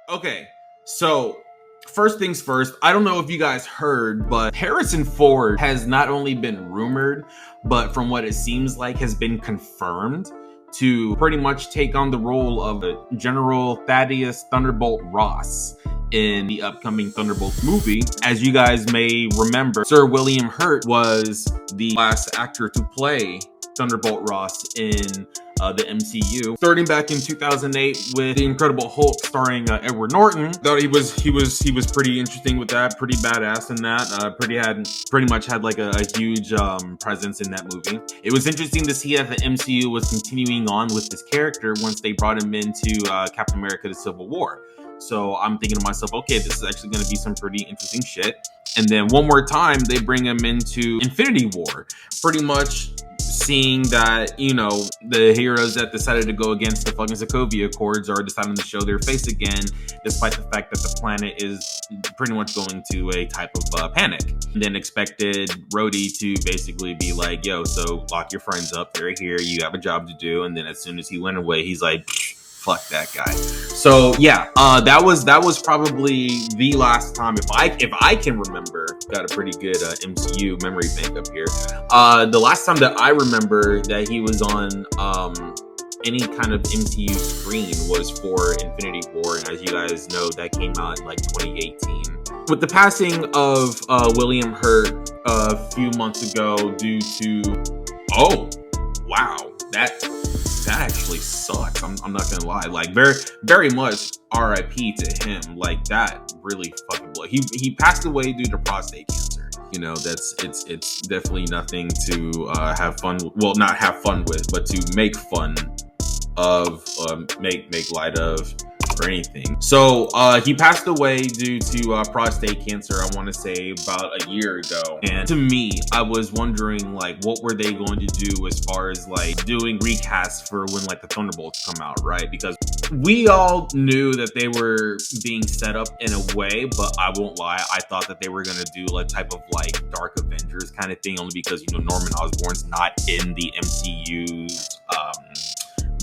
Okay, so first things first, I don't know if you guys heard, but Harrison Ford has not only been rumored, but from what it seems like has been confirmed to pretty much take on the role of General Thaddeus Thunderbolt Ross in the upcoming Thunderbolts movie. As you guys may remember, Sir William Hurt was the last actor to play Thunderbolt Ross in the MCU, starting back in 2008 with The Incredible Hulk starring Edward Norton. Thought he was pretty interesting with that, pretty badass in that. Pretty much had like a huge presence in that movie. It was interesting to see that the MCU was continuing on with this character once they brought him into Captain America: The Civil War. So I'm thinking to myself, okay, this is actually going to be some pretty interesting shit. And then one more time, they bring him into Infinity War, pretty much seeing that, you know, the heroes that decided to go against the fucking Sokovia Accords are deciding to show their face again, despite the fact that the planet is pretty much going to a type of panic. And then expected Rhodey to basically be like, yo, so lock your friends up, they're here, you have a job to do. And then as soon as he went away, he's like, fuck that guy. So yeah, that was probably the last time, if I can remember. Got a pretty good MCU memory bank up here. The last time that I remember that he was on any kind of MCU screen was for Infinity War, and as you guys know, that came out in like 2018. With the passing of William Hurt a few months ago due to, oh wow, that actually sucks. I'm not gonna lie. Like very much R.I.P. to him. Like that really fucking blew. He passed away due to prostate cancer. You know, it's definitely nothing to have fun. Well, not have fun with, but to make fun of, make light of, or anything. So he passed away due to prostate cancer, I want to say about a year ago. And to me, I was wondering, like, what were they going to do as far as like doing recasts for when like the Thunderbolts come out, right? Because we all knew that they were being set up in a way, but I won't lie, I thought that they were gonna do a type of like Dark Avengers kind of thing, only because, you know, Norman Osborn's not in the MCU's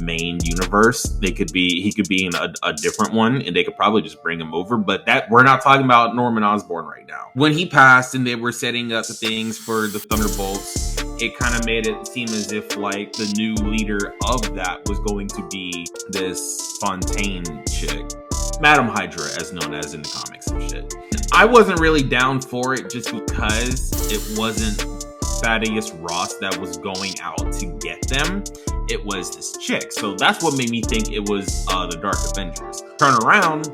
main universe. He could be in a different one, and they could probably just bring him over, but that we're not talking about Norman Osborn right now. When he passed and they were setting up the things for the Thunderbolts, it kind of made it seem as if like the new leader of that was going to be this Fontaine chick, Madam Hydra, as known as in the comics and shit. I wasn't really down for it just because it wasn't Thaddeus Ross that was going out to get them. It was this chick. So that's what made me think it was the Dark Avengers. Turn around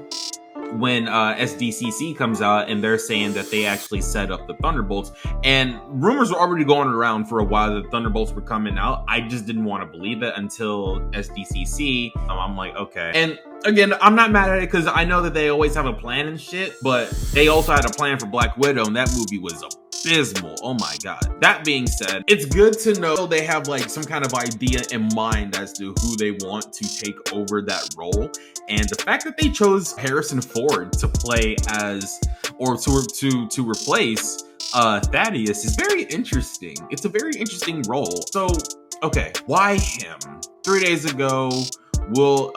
when SDCC comes out and they're saying that they actually set up the Thunderbolts, and rumors were already going around for a while that the Thunderbolts were coming out. I just didn't want to believe it until SDCC. I'm like, okay. And again, I'm not mad at it because I know that they always have a plan and shit, but they also had a plan for Black Widow, and that movie was abysmal. Oh my god. That being said, it's good to know they have like some kind of idea in mind as to who they want to take over that role, and the fact that they chose Harrison Ford to play as, or to replace Thaddeus is very interesting. It's a very interesting role. So okay, why him? 3 days ago, we'll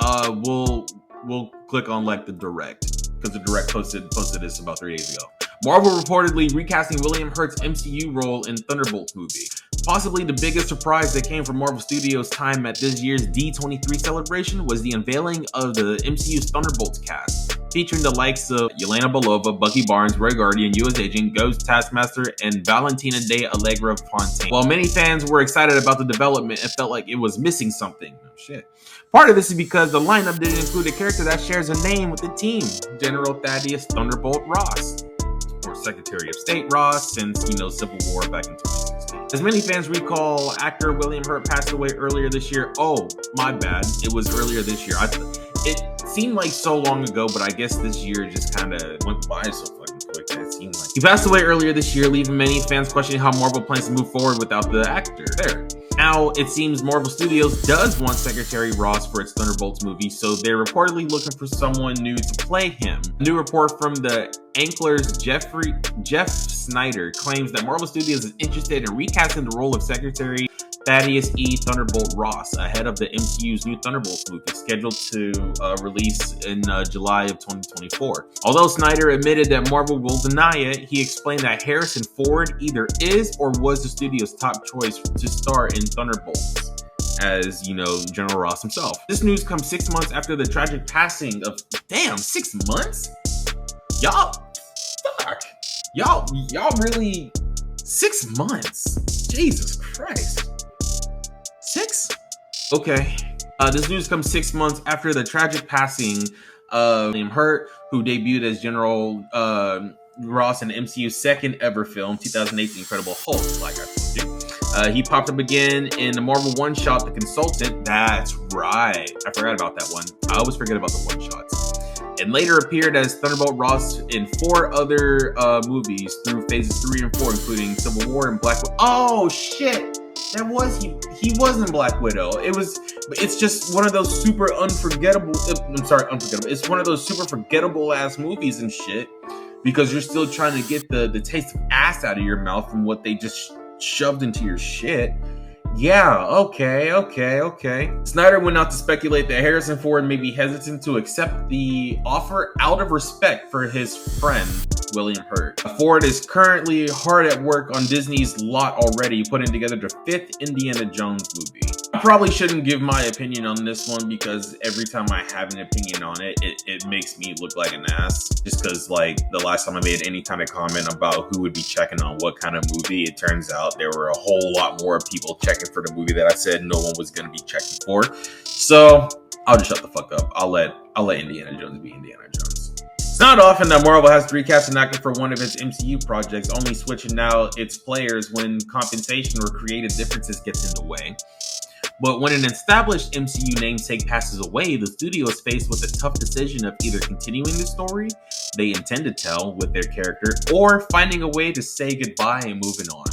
click on like the direct, because the direct posted this about 3 days ago. Marvel reportedly recasting William Hurt's MCU role in Thunderbolts movie. Possibly the biggest surprise that came from Marvel Studios' time at this year's D23 celebration was the unveiling of the MCU's Thunderbolts cast, featuring the likes of Yelena Belova, Bucky Barnes, Red Guardian, U.S. Agent, Ghost, Taskmaster, and Valentina de Allegra Fontaine. While many fans were excited about the development, it felt like it was missing something. Oh shit. Part of this is because the lineup didn't include a character that shares a name with the team, General Thaddeus Thunderbolt Ross, or Secretary of State Ross, since, you know, Civil War back in 2016. As many fans recall, actor William Hurt passed away earlier this year. Oh, my bad. It was earlier this year. It seemed like so long ago, but I guess this year just kind of went by so fucking quick that it seemed like. He passed away earlier this year, leaving many fans questioning how Marvel plans to move forward without the actor. There. Now, it seems Marvel Studios does want Secretary Ross for its Thunderbolts movie, so they're reportedly looking for someone new to play him. A new report from the Ankler's Jeff Snyder claims that Marvel Studios is interested in recasting the role of Secretary Thaddeus E. Thunderbolt Ross ahead of the MCU's new Thunderbolts movie scheduled to release in July of 2024. Although Snyder admitted that Marvel will deny it, he explained that Harrison Ford either is or was the studio's top choice to star in Thunderbolts, as, you know, General Ross himself. This news comes 6 months after the tragic passing of, damn, 6 months? Y'all, fuck. Y'all really, 6 months? Jesus Christ. 6? Okay. This news comes 6 months after the tragic passing of William Hurt, who debuted as General Ross in the MCU's second ever film, 2008's Incredible Hulk, like I told you. He popped up again in the Marvel one-shot, The Consultant. That's right. I forgot about that one. I always forget about the one-shots. And later appeared as Thunderbolt Ross in 4 other movies through phases 3 and 4, including Civil War and Black Widow. Oh, shit. That was he was in Black Widow. It's just one of those super unforgettable. It's one of those super forgettable ass movies and shit, because you're still trying to get the taste of ass out of your mouth from what they just shoved into your shit. Yeah, okay. Snyder went out to speculate that Harrison Ford may be hesitant to accept the offer out of respect for his friend, William Hurt. Ford is currently hard at work on Disney's lot already, putting together the 5th Indiana Jones movie. I probably shouldn't give my opinion on this one, because every time I have an opinion on it, it makes me look like an ass. Just because, like, the last time I made any kind of comment about who would be checking on what kind of movie, it turns out there were a whole lot more people checking for the movie that I said no one was going to be checking for. So I'll just shut the fuck up. I'll let Indiana Jones be Indiana Jones. It's not often that Marvel has to recast an actor for one of its MCU projects, only switching out its players when compensation or creative differences gets in the way. But when an established MCU namesake passes away, the studio is faced with a tough decision of either continuing the story they intend to tell with their character, or finding a way to say goodbye and moving on.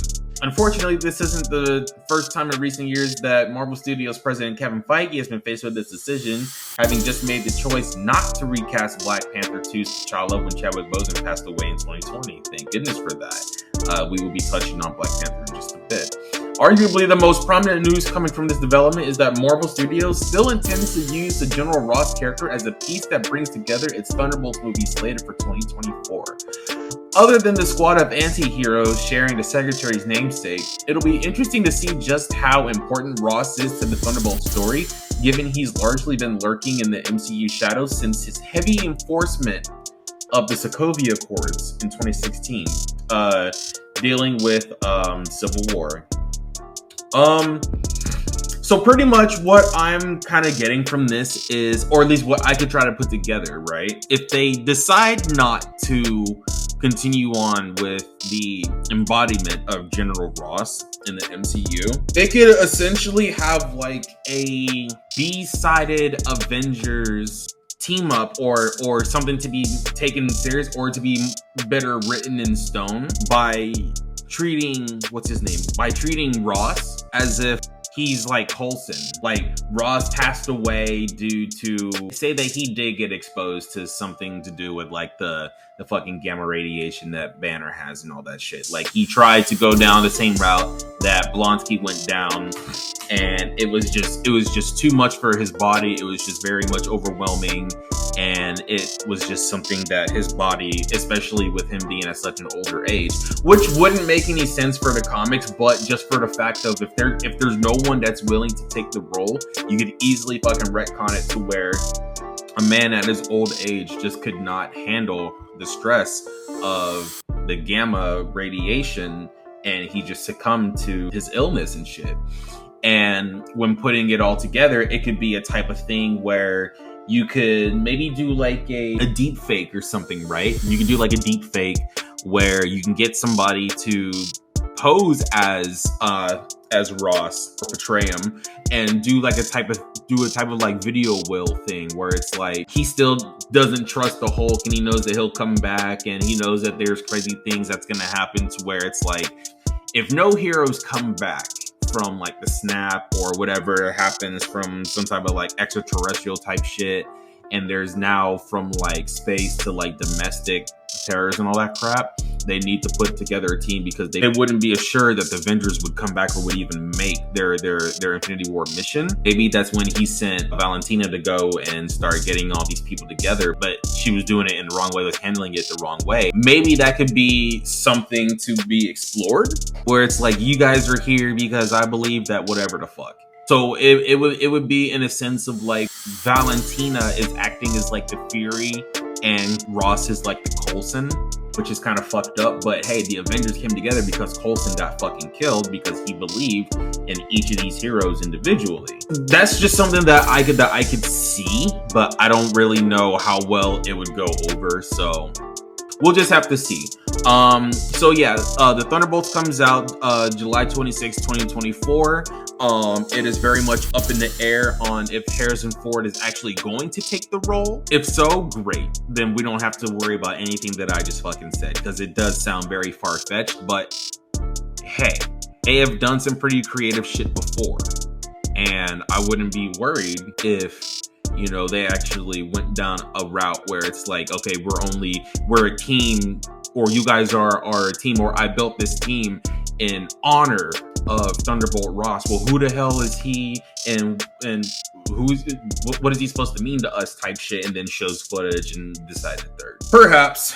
Unfortunately, this isn't the first time in recent years that Marvel Studios president Kevin Feige has been faced with this decision, having just made the choice not to recast Black Panther 2's T'Challa when Chadwick Boseman passed away in 2020. Thank goodness for that. We will be touching on Black Panther in just a bit. Arguably, the most prominent news coming from this development is that Marvel Studios still intends to use the General Ross character as a piece that brings together its Thunderbolts movie slated for 2024. Other than the squad of anti-heroes sharing the Secretary's namesake, it'll be interesting to see just how important Ross is to the Thunderbolt story, given he's largely been lurking in the MCU shadows since his heavy enforcement of the Sokovia Accords in 2016, dealing with Civil War. So pretty much what I'm kind of getting from this is, or at least what I could try to put together, right? If they decide not to continue on with the embodiment of General Ross in the MCU, they could essentially have like a B-sided Avengers team up, or something to be taken serious, or to be better written in stone by treating, by treating Ross as if he's like Coulson. Like, Ross passed away due to, say that he did get exposed to something to do with like the fucking gamma radiation that Banner has and all that shit. Like, he tried to go down the same route that Blonsky went down, and it was just too much for his body. It was just very much overwhelming, and it was just something that his body, especially with him being at such an older age, which wouldn't make any sense for the comics, but just for the fact of if there's no one that's willing to take the role, you could easily fucking retcon it to where a man at his old age just could not handle the stress of the gamma radiation, and he just succumbed to his illness and shit. And when putting it all together, it could be a type of thing where you could maybe do like a deep fake or something, right? You can do like a deep fake where you can get somebody to pose as Ross, or portray him, and do a type of like video will thing where it's like he still doesn't trust the Hulk, and he knows that he'll come back, and he knows that there's crazy things that's gonna happen, to where it's like, if no heroes come back from like the snap or whatever happens from some type of like extraterrestrial type shit, and there's now from like space to like domestic terrors and all that crap, They need to put together a team because they wouldn't be assured that the Avengers would come back or would even make their Infinity War mission. Maybe that's when he sent Valentina to go and start getting all these people together, but she was doing it in the wrong way, was handling it the wrong way. Maybe that could be something to be explored, where it's like, you guys are here because I believe that whatever the fuck. So it would be in a sense of like Valentina is acting as like the Fury and Ross is like the Coulson, which is kind of fucked up. But hey, the Avengers came together because Coulson got fucking killed because he believed in each of these heroes individually. That's just something that I could see, but I don't really know how well it would go over. So we'll just have to see. So yeah, the Thunderbolts comes out July 26, 2024. It is very much up in the air on if Harrison Ford is actually going to take the role. If so, great. Then we don't have to worry about anything that I just fucking said, because it does sound very far-fetched, but hey, they have done some pretty creative shit before. And I wouldn't be worried if, you know, they actually went down a route where it's like, okay, we're a team, or you guys are a team, or I built this team in honor of Thunderbolt Ross. Well, who the hell is he, and what is he supposed to mean to us type shit, and then shows footage and decided third. Perhaps.